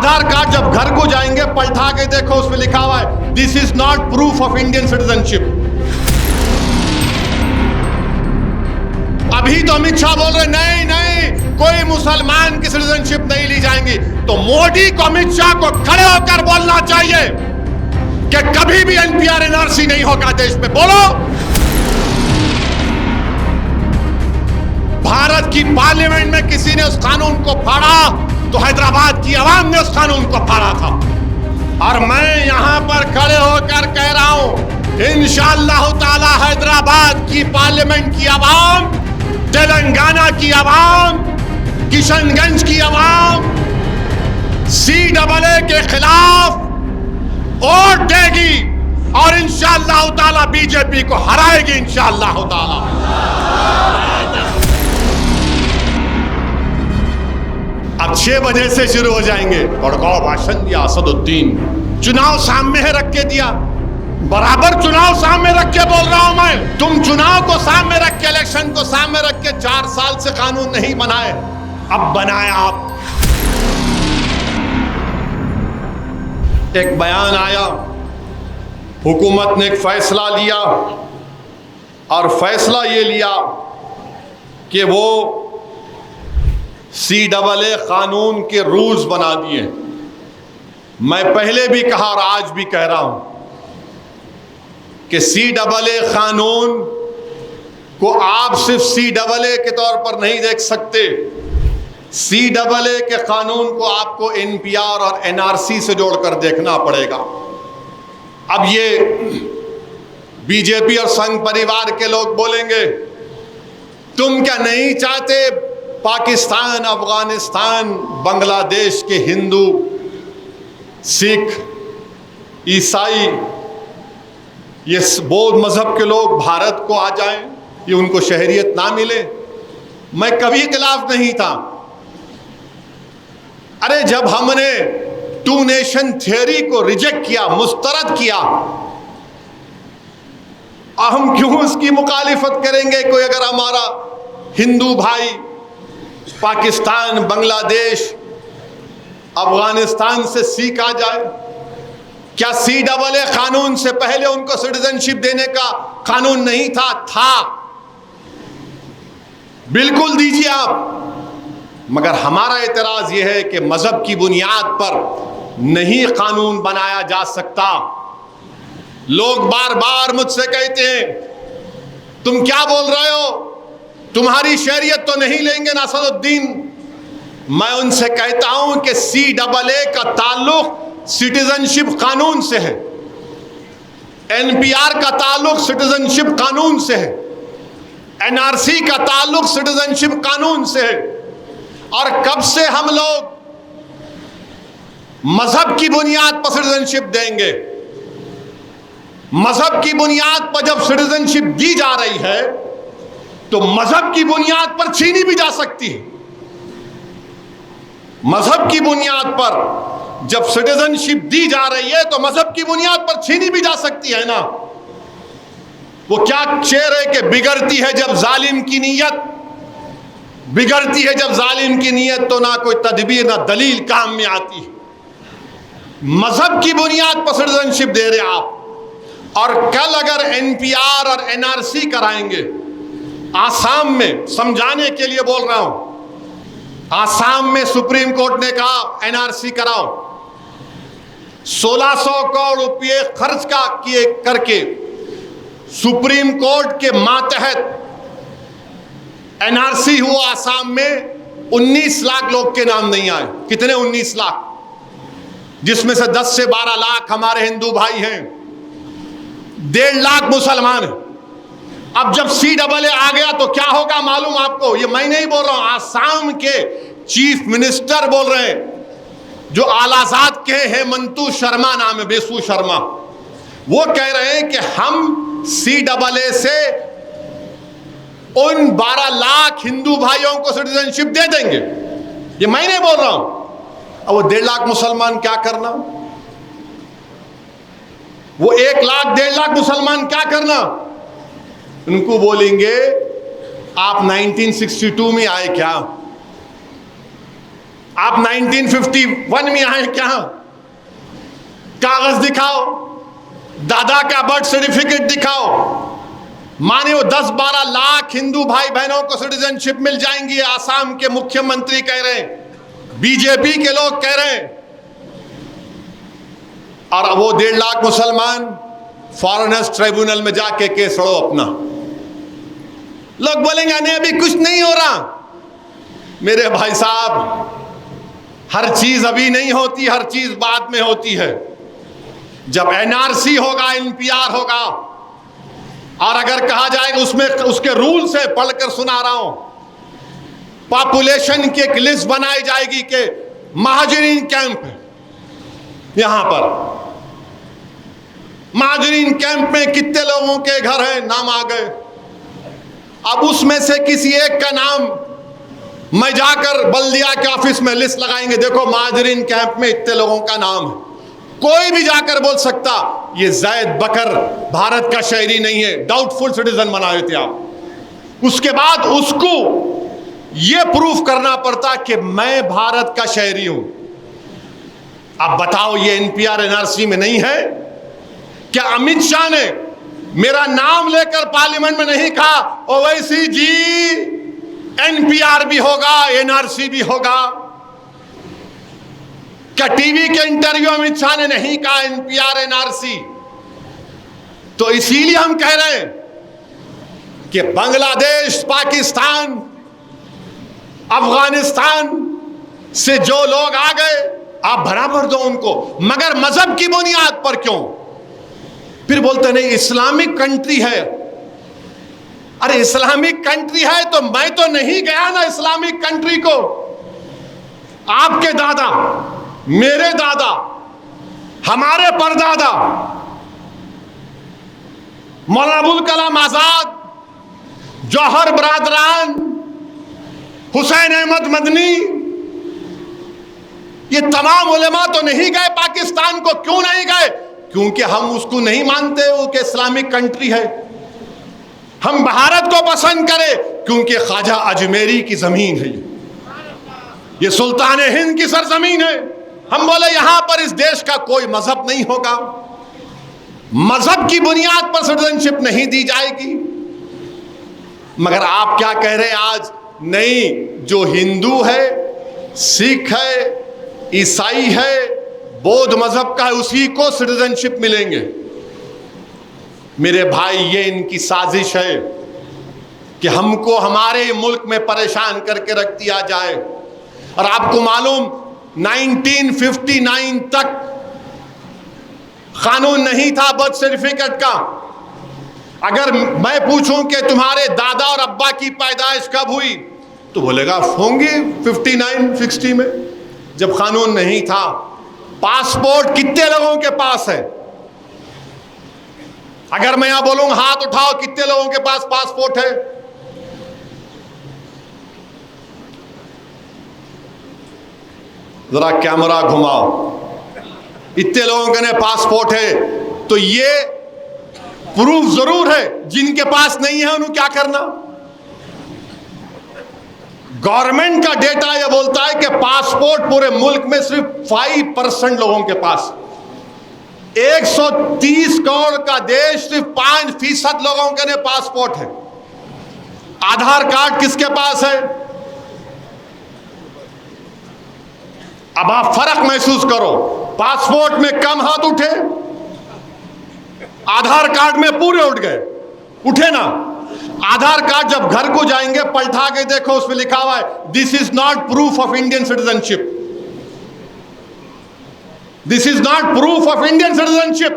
आधार card जब घर को जाएंगे पलटा के देखो, उसमें लिखा हुआ है this is not proof of Indian citizenship. अभी तो अमित शाह बोल रहे नहीं नहीं कोई मुसलमान की सिटीजनशिप नहीं ली जाएंगी। तो मोदी को अमित शाह को खड़े होकर बोलना चाहिए कि कभी भी एनपीआर एनआरसी नहीं होगा देश में। बोलो। भारत की पार्लियामेंट में किसी ने उस कानून को फाड़ा तो हैदराबाद की आवाम ने उस कानून को फाड़ा था। और मैं यहां पर खड़े होकर कह रहा हूं इंशाअल्लाह ताला हैदराबाद की पार्लियामेंट की आवाम, तेलंगाना की आवाम, किशनगंज की आवाम CAA के खिलाफ वोट देगी और इंशाअल्लाह ताला बीजेपी को हराएगी इंशाअल्लाह ताला। अब 6 बजे से शुरू हो जाएंगे। बड़गांव भाषण दिया असदुद्दीन, चुनाव सामने रख के दिया, बराबर चुनाव सामने रख के बोल रहा हूं मैं। तुम चुनाव को सामने रख के, इलेक्शन को सामने रख के 4 साल से कानून नहीं बनाए, अब बनाए आप। एक बयान आया, हुकूमत ने एक फैसला लिया और फैसला ये लिया कि वो CAA कानून के रूल्स बना दिए। मैं पहले भी कहा और आज भी कह रहा हूं कि CAA कानून को आप सिर्फ CAA के तौर पर नहीं देख सकते। CAA के कानून को आपको NPR और NRC से जोड़कर देखना पड़ेगा। अब ये बीजेपी और संघ परिवार के लोग बोलेंगे तुम क्या नहीं चाहते पाकिस्तान, अफगानिस्तान, बांग्लादेश के हिंदू, सिख, ईसाई, ये बौद्ध मजहब के लोग भारत को आ जाएं, ये उनको शहरियत ना मिले? मैं कभी खिलाफ नहीं था। अरे जब हमने 2 नेशन थ्योरी को रिजेक्ट किया, मुस्तरद किया, हम क्यों उसकी मुखालिफत करेंगे? कोई अगर हमारा हिंदू भाई पाकिस्तान, बांग्लादेश, अफगानिस्तान से सिख आ जाए, क्या CAA कानून से पहले उनको सिटीजनशिप देने का कानून नहीं था? था, बिल्कुल दीजिए आप। मगर हमारा एतराज यह है कि मजहब की बुनियाद पर नहीं कानून बनाया जा सकता। लोग बार बार मुझसे कहते हैं तुम क्या बोल रहे हो, तुम्हारी शरीयत तो नहीं लेंगे ना असदुद्दीन। मैं उनसे कहता हूं कि CAA का ताल्लुक सिटीजनशिप कानून से है, NPR का ताल्लुक सिटीजनशिप कानून से है, NRC का ताल्लुक सिटीजनशिप कानून से है। और कब से हम लोग मजहब की बुनियाद पर सिटीजनशिप देंगे? मजहब की बुनियाद पर जब सिटीजनशिप दी जा रही है तो मजहब की बुनियाद पर छीनी भी जा सकती है। मजहब की बुनियाद पर जब सिटीजनशिप दी जा रही है तो मजहब की बुनियाद पर छीनी भी जा सकती है ना। वो क्या शेर है कि बिगड़ती है जब जालिम की नीयत, बिगड़ती है जब जालिम की नीयत तो ना कोई तदबीर ना दलील काम में आती है। मजहब की बुनियाद पर सिटीजनशिप दे रहे आप, और कल अगर NPR और NRC कराएंगे, आसाम में समझाने के लिए बोल रहा हूं, आसाम में सुप्रीम कोर्ट ने कहा NRC कराओ, 1600 करोड़ रुपये खर्च किए करके सुप्रीम कोर्ट के मातहत NRC हुआ आसाम में। 19 लाख लोग के नाम नहीं आए। कितने? 19 लाख, जिसमें से 10 से 12 लाख हमारे हिंदू भाई हैं, 1.5 लाख मुसलमान हैं। अब जब CAA आ गया तो क्या होगा मालूम आपको? ये मैं नहीं बोल रहा हूं, आसाम के चीफ मिनिस्टर बोल रहे हैं, जो आलाजाद के हेमंतु शर्मा नाम है, बेसु शर्मा, वो कह रहे हैं कि हम CAA से उन 12 लाख हिंदू भाइयों को सिटीजनशिप दे देंगे। ये मैं नहीं बोल रहा हूं। अब वो 1.5 लाख मुसलमान क्या करना? वो 1 लाख 1.5 लाख मुसलमान क्या करना? उनको बोलेंगे आप 1962 में आए क्या? आप 1951 में आए क्या? कागज दिखाओ, दादा का बर्थ सर्टिफिकेट दिखाओ। माने वो 10-12 लाख हिंदू भाई बहनों को सिटीजनशिप मिल जाएंगी, आसाम के मुख्यमंत्री कह रहे हैं, बीजेपी के लोग कह रहे हैं। और वो 1.5 लाख मुसलमान फॉरेनर्स ट्रिब्यूनल में जाके केस लड़ो अपना। लोग बोलेंगे नहीं अभी कुछ नहीं हो रहा। मेरे भाई साहब, हर चीज अभी नहीं होती, हर चीज बाद में होती है। जब एनआरसी होगा, एनपीआर होगा, और अगर कहा जाएगा उसमें उसके रूल से पढ़कर सुना रहा हूं, पॉपुलेशन की एक लिस्ट बनाई जाएगी कि महाजरीन कैंप यहां पर, महाजरीन कैंप में कितने लोगों के घर हैं, नाम आ गए। अब उसमें से किसी एक का नाम मैं जाकर बल्दिया के ऑफिस में लिस्ट लगाएंगे, देखो महाजरीन कैंप में इतने लोगों का नाम है। कोई भी जाकर बोल सकता ये जैद बकर भारत का शहरी नहीं है, डाउटफुल सिटीजन बनाए थे आप। उसके बाद उसको ये प्रूफ करना पड़ता कि मैं भारत का शहरी हूं। अब बताओ ये एनपीआर एनआरसी में नहीं है क्या? अमित शाह ने मेरा नाम लेकर पार्लियामेंट में नहीं कहा ओवैसी जी एनपीआर भी होगा, एनआरसी भी होगा? क्या टीवी के इंटरव्यू अमित शाह ने नहीं कहा एनपीआर एनआरसी? तो इसीलिए हम कह रहे हैं कि बांग्लादेश, पाकिस्तान, अफगानिस्तान से जो लोग आ गए आप बराबर दो उनको, मगर मजहब की बुनियाद पर क्यों? फिर बोलते नहीं इस्लामिक कंट्री है। अरे इस्लामिक कंट्री है तो मैं तो नहीं गया ना इस्लामिक कंट्री को। आपके दादा, मेरे दादा, हमारे परदादा मौलाना अबुल कलाम आजाद, जौहर बरादरान, हुसैन अहमद मदनी, ये तमाम उलेमा तो नहीं गए पाकिस्तान को। क्यों नहीं गए? क्योंकि हम उसको नहीं मानते वो कि इस्लामिक कंट्री है। हम भारत को पसंद करें क्योंकि ख्वाजा अजमेरी की जमीन है, ये सुल्तान हिंद की सरजमीन है। हम बोले यहां पर इस देश का कोई मजहब नहीं होगा, मजहब की बुनियाद पर सिटीजनशिप नहीं दी जाएगी। मगर आप क्या कह रहे हैं आज? नहीं, जो हिंदू है, सिख है, ईसाई है, बौद्ध मजहब का है, उसी को सिटीजनशिप मिलेंगे। मेरे भाई, ये इनकी साजिश है कि हमको हमारे मुल्क में परेशान करके रख दिया जाए। और आपको मालूम 1959 तक कानून नहीं था बर्थ सर्टिफिकेट का। अगर मैं पूछूं कि तुम्हारे दादा और अब्बा की पैदाइश कब हुई, तो बोलेगा होंगी 59-60 में, जब कानून नहीं था। पासपोर्ट कितने लोगों के पास है? अगर मैं यहां बोलूंगा हाथ उठाओ, कितने लोगों के पास पासपोर्ट है? जरा कैमरा घुमाओ, इतने लोगों के पासपोर्ट है। तो ये प्रूफ जरूर है, जिनके पास नहीं है उन्हें क्या करना? गवर्नमेंट का डेटा यह बोलता है कि पासपोर्ट पूरे मुल्क में सिर्फ 5% लोगों के पास। 130 करोड़ का देश, सिर्फ 5% लोगों के पासपोर्ट है। आधार कार्ड किसके पास है? अब आप फर्क महसूस करो, पासपोर्ट में कम हाथ उठे, आधार कार्ड में पूरे उठ गए। उठे ना? आधार कार्ड जब घर को जाएंगे पलटा के देखो, उसमें लिखा हुआ है this is not proof of Indian citizenship, this is not proof of Indian citizenship.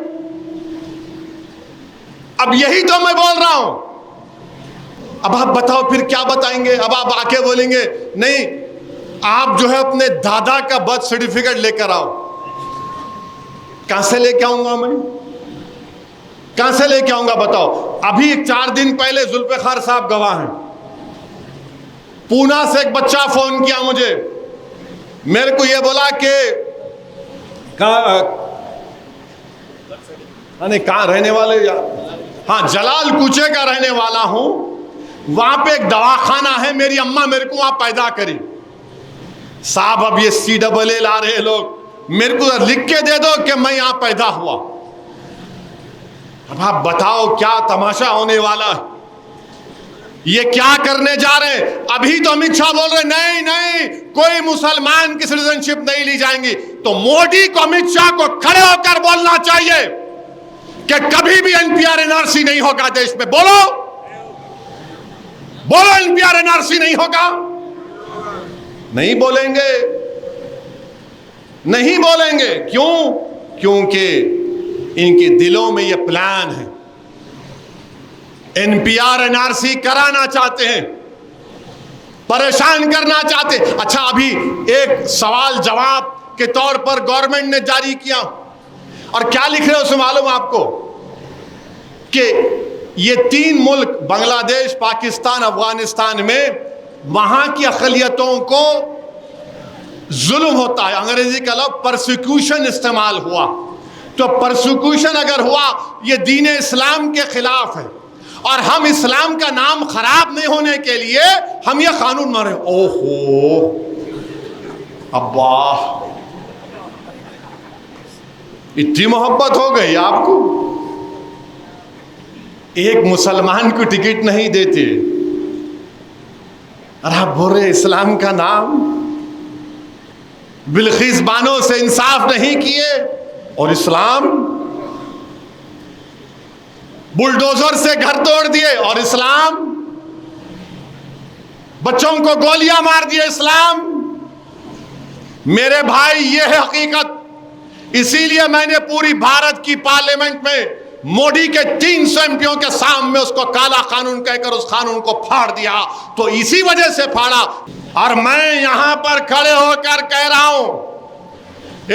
अब यही तो मैं बोल रहा हूं। अब आप बताओ फिर क्या बताएंगे? अब आप आके बोलेंगे नहीं, आप जो है अपने दादा का बर्थ सर्टिफिकेट लेकर आओ। कहां से लेके आऊंगा मैं? कहां से लेके आऊंगा बताओ? अभी 4 दिन पहले जुल्फिकार साहब गवाह हैं, पूना से एक बच्चा फोन किया मुझे, मेरे को यह बोला कि कहां रहने वाले? हाँ, जलाल कुचे का रहने वाला हूं। वहां पे एक दवाखाना है, मेरी अम्मा मेरे को वहां पैदा करी। साहब अब ये CAA ला रहे लोग, मेरे को लिख के दे दो कि मैं यहां पैदा हुआ। अब आप बताओ क्या तमाशा होने वाला है, ये क्या करने जा रहे हैं। अभी तो अमित शाह बोल रहे नहीं नहीं कोई मुसलमान की सिटीजनशिप नहीं ली जाएंगी, तो मोदी को अमित शाह को खड़े होकर बोलना चाहिए कि कभी भी NPR NRC नहीं होगा देश में। बोलो बोलो NPR NRC नहीं होगा। नहीं बोलेंगे, नहीं बोलेंगे। क्यों? क्योंकि इनके दिलों में यह प्लान है, NPR NRC कराना चाहते हैं, परेशान करना चाहते हैं। अच्छा, अभी एक सवाल जवाब के तौर पर गवर्नमेंट ने जारी किया, और क्या लिख रहे हो उसमें मालूम आपको कि ये 3 मुल्क बांग्लादेश, पाकिस्तान, अफगानिस्तान में वहां की अक़लियतों को जुल्म होता है। अंग्रेजी का लफ्ज़ परसिक्यूशन इस्तेमाल हुआ। तो परसिक्यूशन अगर हुआ, ये दीन इस्लाम के खिलाफ है, और हम इस्लाम का नाम खराब नहीं होने के लिए हम ये कानून मारे। ओहो अब्बा, इतनी मोहब्बत हो गई आपको, एक मुसलमान को टिकट नहीं देते, और आप बोल रहे इस्लाम का नाम। बिल्किस बानो से इंसाफ नहीं किए, और इस्लाम बुलडोजर से घर तोड़ दिए, और इस्लाम बच्चों को गोलियां मार दिए, इस्लाम। मेरे भाई, ये है हकीकत। इसीलिए मैंने पूरी भारत की पार्लियामेंट में मोदी के 300 एमपियों के सामने उसको काला कानून कहकर उस कानून को फाड़ दिया। तो इसी वजह से फाड़ा, और मैं यहां पर खड़े होकर कह रहा हूं,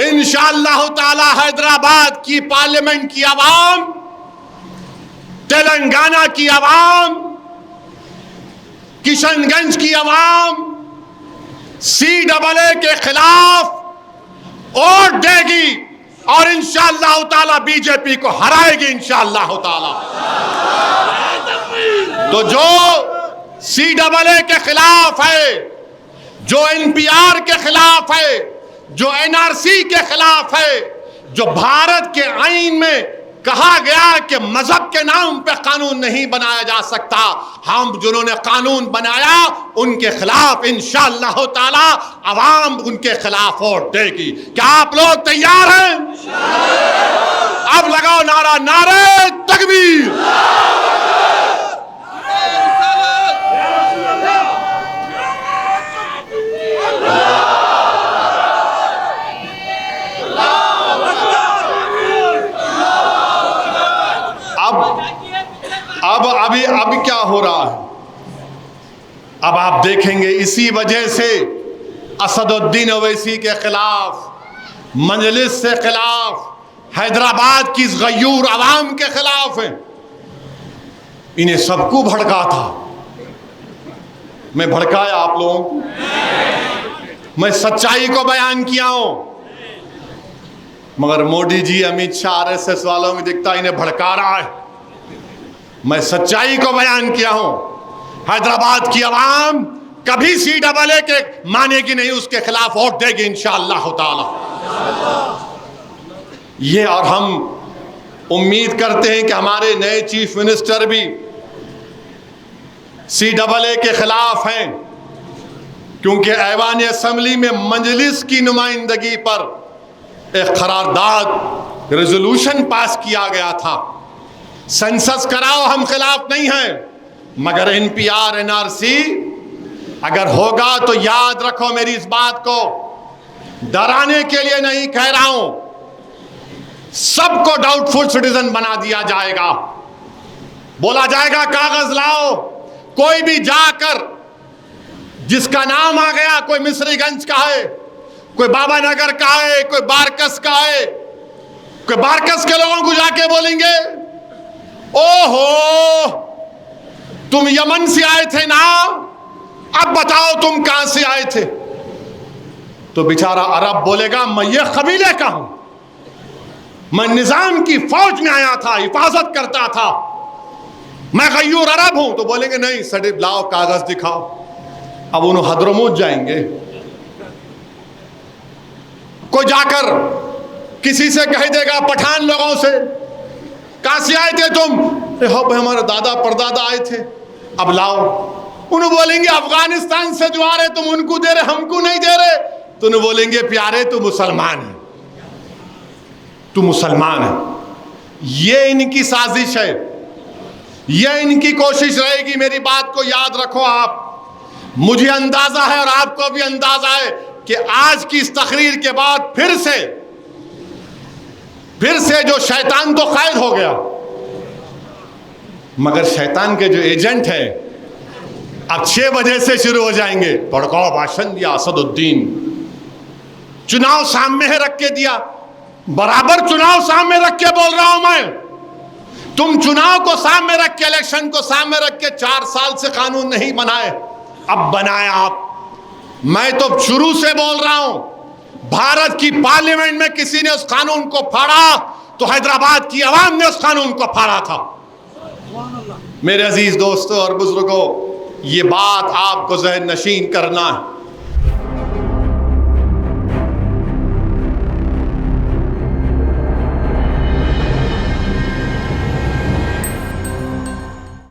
इंशाअल्लाह ताला हैदराबाद की पार्लियामेंट की आवाम, तेलंगाना की आवाम, किशनगंज की आवाम CAA के खिलाफ वोट देगी, और इंशाअल्लाह ताला बीजेपी को हराएगी इंशाअल्लाह ताला। तो जो CAA के खिलाफ है, जो NPR के खिलाफ है, जो NRC के खिलाफ है, जो भारत के आईन में कहा गया कि मजहब के नाम पे कानून नहीं बनाया जा सकता, हम जिन्होंने कानून बनाया उनके खिलाफ इंशाअल्लाह ताला अवाम उनके खिलाफ वोट देगी। क्या आप लोग तैयार हैं? अब लगाओ नारा, नारे तकबीर। अब क्या हो रहा है? अब आप देखेंगे, इसी वजह से असदुद्दीन ओवैसी के खिलाफ, मजलिस से खिलाफ, हैदराबाद की गयूर आवाम के खिलाफ है। इन्हें सबको भड़का था। मैं भड़काया आप लोगों को? मैं सच्चाई को बयान किया हूं, मगर मोदी जी, अमित शाह, RSS वालों में दिखता इन्हें भड़का रहा है। मैं सच्चाई को बयान किया हूं। हैदराबाद की आवाम कभी CAA के मानेगी नहीं, उसके खिलाफ वोट देगी इंशाअल्लाह ताला। ये, और हम उम्मीद करते हैं कि हमारे नए चीफ मिनिस्टर भी CAA के खिलाफ हैं, क्योंकि ऐवान असेंबली में मजलिस की नुमाइंदगी पर एक करारदाद, रेजोल्यूशन पास किया गया था। सेंसस कराओ, हम खिलाफ नहीं हैं, मगर NPR NRC अगर होगा तो याद रखो मेरी इस बात को, डराने के लिए नहीं कह रहा हूं, सबको डाउटफुल सिटीजन बना दिया जाएगा। बोला जाएगा कागज लाओ, कोई भी जाकर जिसका नाम आ गया, कोई मिस्रीगंज का है, कोई बाबा नगर का है, कोई बारकस का है, कोई बारकस के लोगों को जाके बोलेंगे ओहो तुम यमन से आए थे ना, अब बताओ तुम कहां से आए थे। तो बेचारा अरब बोलेगा मैं ये कबीले का हूं, मैं निजाम की फौज में आया था, हिफाजत करता था, मैं गयूर अरब हूं। तो बोलेंगे नहीं सर्टिफिकेट लाओ, कागज दिखाओ। अब उन्होंने हद्रमौत जाएंगे, कोई जाकर किसी से कह देगा पठान लोगों से, कहां से आए थे तुम? अरे हो भाई हमारे दादा परदादा आए थे, अब लाओ। उन्हें बोलेंगे अफगानिस्तान से जो आ रहे तुम उनको दे रहे, हमको नहीं दे रहे। तो उन्हें बोलेंगे प्यारे तू मुसलमान है, तू मुसलमान है। ये इनकी साजिश है, ये इनकी कोशिश रहेगी। मेरी बात को याद रखो आप। मुझे अंदाजा है और आपको भी अंदाजा है कि आज की इस तकरीर के बाद फिर से जो शैतान तो कैद हो गया, मगर शैतान के जो एजेंट हैं अब 6 बजे से शुरू हो जाएंगे। भड़काओ भाषण दिया असदुद्दीन, चुनाव सामने है रख के दिया, बराबर चुनाव सामने रख के बोल रहा हूं मैं। तुम चुनाव को सामने रख के, इलेक्शन को सामने रख के 4 साल से कानून नहीं बनाए, अब बनाया आप। मैं तो शुरू से बोल रहा हूं, भारत की पार्लियामेंट में किसी ने उस कानून को फाड़ा तो हैदराबाद की आवाम ने उस कानून को फाड़ा था। मेरे अजीज दोस्तों और बुजुर्गों, ये बात आपको ज़हन नशीन करना है।